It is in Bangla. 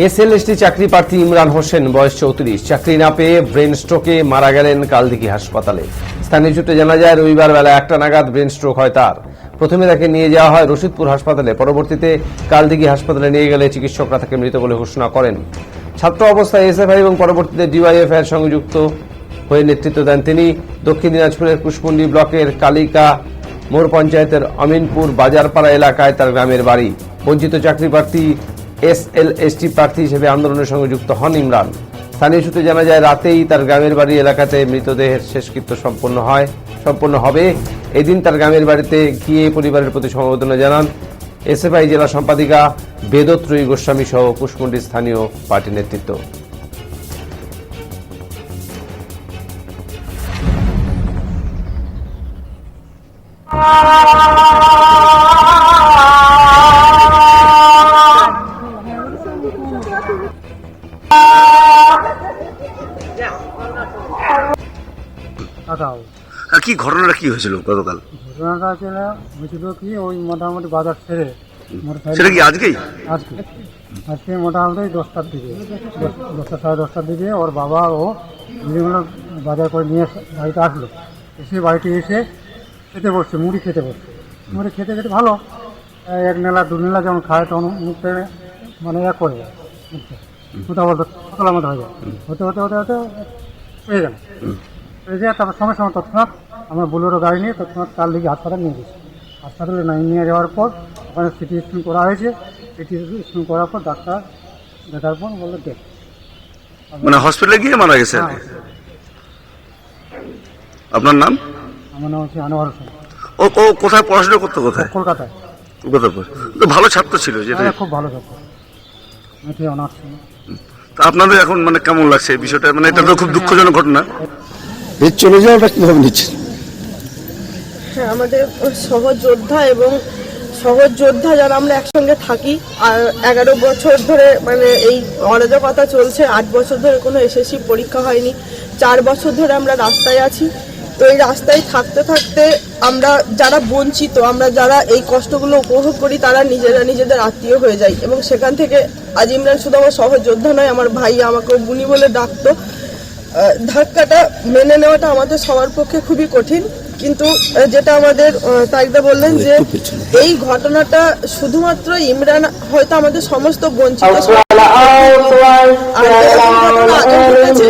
এসএলএসটি চাকরি প্রার্থী ইমরান হোসেন বয়স 34 চাকরি না পেয়ে ব্রেন স্ট্রোকে মারা গেলেন কালদিঘি হাসপাতালে। স্থানীয় সূত্রে জানা যায় রবিবার বেলা 1টা নাগাদ ব্রেন স্ট্রোক হয় তার। প্রথমে তাকে নিয়ে যাওয়া হয় রশিদপুর হাসপাতালে, পরবর্তীতে কালদিঘি হাসপাতালে নিয়ে গেলে চিকিৎসকরা তাকে মৃত বলে ঘোষণা করেন। ছাত্র অবস্থায় এসএফআই এবং পরবর্তীতে ডিওয়াইএফআই এর সঙ্গে যুক্ত হয়ে নেতৃত্ব দেন তিনি। দক্ষিণ দিনাজপুরের কুশমুন্ডি ব্লকের কালিকা মোড় পঞ্চায়েতের অমিনপুর বাজারপাড়া এলাকায় তার গ্রামের বাড়ি। বঞ্চিত চাকরি প্রার্থী এসএলএসটি প্রার্থী হিসেবে আন্দোলনের সঙ্গে যুক্ত হন ইমরান। স্থানীয় সূত্রে জানা যায় রাতেই তার গ্রামের বাড়ি এলাকাতে মৃতদেহের শেষকৃত্য সম্পন্ন হবে। এদিন তার গ্রামের বাড়িতে গিয়ে পরিবারের প্রতি সমবেদনা জানান এসএফআই জেলা সম্পাদিকা বেদত্রয়ী গোস্বামী সহ কুশমুন্ডির স্থানীয় পার্টি নেতৃত্ব। কি ঘটনাটা কি হয়েছিল গতকাল? ঘটনাটা হয়েছিল কি ওই মোটামুটি বাজার ছেড়ে সেটা কি আজকেই? আজকে মোটামুটি 10টার দিকে 10টা সাড়ে 10টার দিকে ওর বাবা ও বিভিন্ন বাজার করে নিয়ে বাড়িতে আসলো। এসে বাড়িতে এসে খেতে বসছে, মুড়ি খেতে বসছে। মুড়ি খেতে খেতে ভালো এক নেলা দু নেলা যেমন খায় তখন মুখে মানে করে যায়, কোথাও বলতো ফতলার মতো হয়ে যায়। হতে হতে হতে হতে হয়ে গেল। হয়ে যায় তারপর সঙ্গে সঙ্গে তৎক্ষণাৎ আমরা বোলেরো গাড়ি নিয়ে তৎক্ষণাৎ কালদিঘি হাসপাতালে নিয়ে গেছি। হাসপাতালে নিয়ে যাওয়ার পর ওখানে সিটি স্ক্যান করা হয়েছে। সিটি স্ক্যান করার পর ডাক্তার দেখার পর বললো দেখ, মানে হসপিটালে গিয়ে মারা গেছে। আপনার নাম? আমার নাম হচ্ছে আনোয়ার হোসেন। ও কোথায় পড়াশোনা করতো? কোথায়? কলকাতায়। তো ভালো ছাত্র ছিল যেটা। খুব ভালো ছাত্র, মেথি অনার্স। আপনাদের এখন মানে কেমন লাগছে এই বিষয়টা? মানে এটা তো খুব দুঃখজনক ঘটনা। এর চলে যাওয়াটা কিভাবে নিচ্ছে? হ্যাঁ, আমাদের সহযোদ্ধা এবং সহযোদ্ধা যারা আমরা একসঙ্গে থাকি আর 11 বছর ধরে মানে এই অরাজকতা চলছে। 8 বছর ধরে কোনো এসএসসি পরীক্ষা হয়নি। 4 বছর ধরে আমরা রাস্তায় আছি। তো এই রাস্তায় থাকতে থাকতে আমরা যারা বঞ্চিত, আমরা যারা এই কষ্টগুলো উপভোগ করি তারা নিজেদের আত্মীয় হয়ে যাই। এবং সেখান থেকে আজ ইমরান শুধু আমার সহযোদ্ধা নয়, আমার ভাই আমাকে বুনি বলে ডাকতো। ধাক্কাটা মেনে নেওয়াটা আমাদের সবার পক্ষে খুবই কঠিন। কিন্তু যেটা আমাদের তারিকদা বললেন যে এই ঘটনাটা শুধুমাত্র ইমরান হয়তো আমাদের সমস্ত বঞ্চিত ঘটনা আগে ঘটেছে